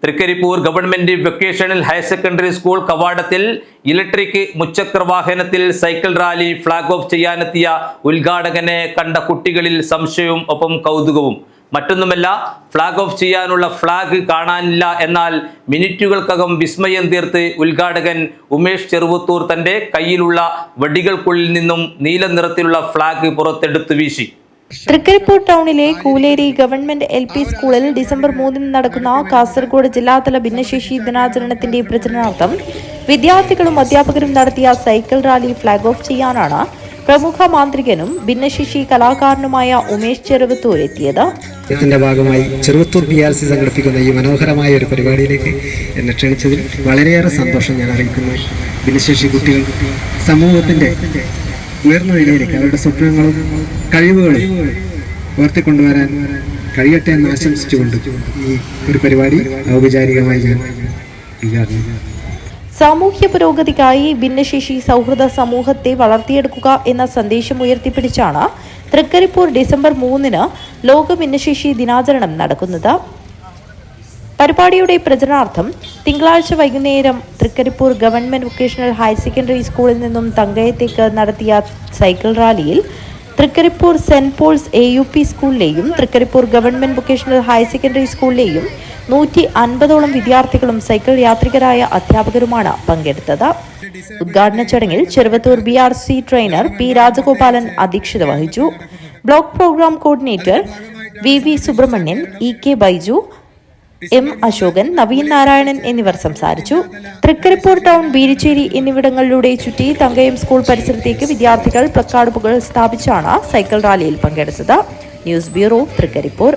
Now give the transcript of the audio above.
Trikaripur government vocational higher secondary school കവാടത്തിൽ electric മുച്ചക്ര വാഹനത്തിൽ സൈക്കിൾ റാലി ഫ്ളാഗ് ഓഫ് ചെയ്യാനെത്തിയ ഉദ്ഘാടകനെ കണ്ട കുട്ടികളിൽ സംശയവും ഒപ്പം കൗതുകവും. മറ്റൊന്നുമല്ല, ഫ്ളാഗ് ഓഫ് ചെയ്യാനുള്ള ഫ്ളാഗ് കാണാനില്ല. എന്നാൽ മിനിറ്റുകൾക്കകം വിസ്മയം തീർത്ത് ഉദ്ഘാടകൻ ഉമേഷ് ചെറുവത്തൂർ തന്റെ കയ്യിലുള്ള വടികൾക്കുള്ളിൽ നിന്നും നീല നിറത്തിലുള്ള ഫ്ളാഗ് പുറത്തെടുത്തു വീശി. തൃക്കരിപ്പൂർ ടൗണിലെ കൂലേരി ഗവൺമെന്റ് LP സ്കൂളിൽ ഡിസംബർ 3 നടക്കുന്ന കാസർഗോഡ് ജില്ലാതല ഭിന്നശേഷി ദിനാചരണത്തിന്റെ പ്രചരണാർത്ഥം വിദ്യാർത്ഥികളും അധ്യാപകരും നടത്തിയ സൈക്കിൾ റാലി ഫ്ളാഗ് ഓഫ് ചെയ്യാനാണ് പ്രമുഖ മാന്ത്രികനും ഭിന്നശേഷി കലാകാരനുമായ ഉമേഷ് ചെറുവത്തൂർ എത്തിയത്. ഇതിന്റെ ഭാഗമായി ചെറുവത്തൂർ PRC സംഘടിപ്പിക്കുന്ന ഈ മനോഹരമായ ഒരു പരിപാടിയിലേക്ക് എന്നെ ക്ഷണിച്ചതിൽ വളരെയേറെ സന്തോഷം ഞാൻ അറിയിക്കുന്നു. ഭിന്നശേഷി കുട്ടികൾ സമൂഹത്തിന്റെ ഉയർന്ന നിലയിലേക്ക് അവരുടെ സ്വപ്നങ്ങളും കഴിവുകളും ഉയർത്തിക്കൊണ്ടുവരാൻ കഴിയട്ടെ എന്ന് ആശംസിച്ചുകൊണ്ട് ഈ ഒരു പരിപാടി ഔപചാരികമായി ഞാൻ ഉദ്ഘാടനം ചെയ്തു. സാമൂഹ്യ പുരോഗതിക്കായി ഭിന്നശേഷി സൗഹൃദ സമൂഹത്തെ വളർത്തിയെടുക്കുക എന്ന സന്ദേശം ഉയർത്തിപ്പിടിച്ചാണ് തൃക്കരിപ്പൂർ ഡിസംബർ 3 ലോക ഭിന്നശേഷി ദിനാചരണം നടക്കുന്നത്. പരിപാടിയുടെ പ്രചരണാർത്ഥം തിങ്കളാഴ്ച വൈകുന്നേരം Trikaripur government vocational higher secondary സ്കൂളിൽ നിന്നും തങ്കയത്തേക്ക് നടത്തിയ സൈക്കിൾ റാലിയിൽ തൃക്കരിപ്പൂർ സെന്റ് പോൾസ് AUP സ്കൂളിലെയും Trikaripur government vocational higher secondary സ്കൂളിലെയും 150ഓളം വിദ്യാർത്ഥികളും സൈക്കിൾ യാത്രികരായ അധ്യാപകരുമാണ് പങ്കെടുത്തത്. ഉദ്ഘാടന ചടങ്ങിൽ Cheruvathur BRC trainer P. Rajagopalan അധ്യക്ഷത വഹിച്ചു. Block programme coordinator VV Subrahmanyan, EK Baiju, M. Ashokan, Naveen Narayanan എന്നിവർ സംസാരിച്ചു. തൃക്കരിപ്പൂർ ടൗൺ, ബീരിച്ചേരി എന്നിവിടങ്ങളിലൂടെ ചുറ്റി തങ്കയം സ്കൂൾ പരിസരത്തേക്ക് വിദ്യാർത്ഥികൾ പ്ലക്കാർഡുകൾ സ്ഥാപിച്ചാണ് സൈക്കിൾ റാലിയിൽ പങ്കെടുത്തത്. News bureau, Trikaripur.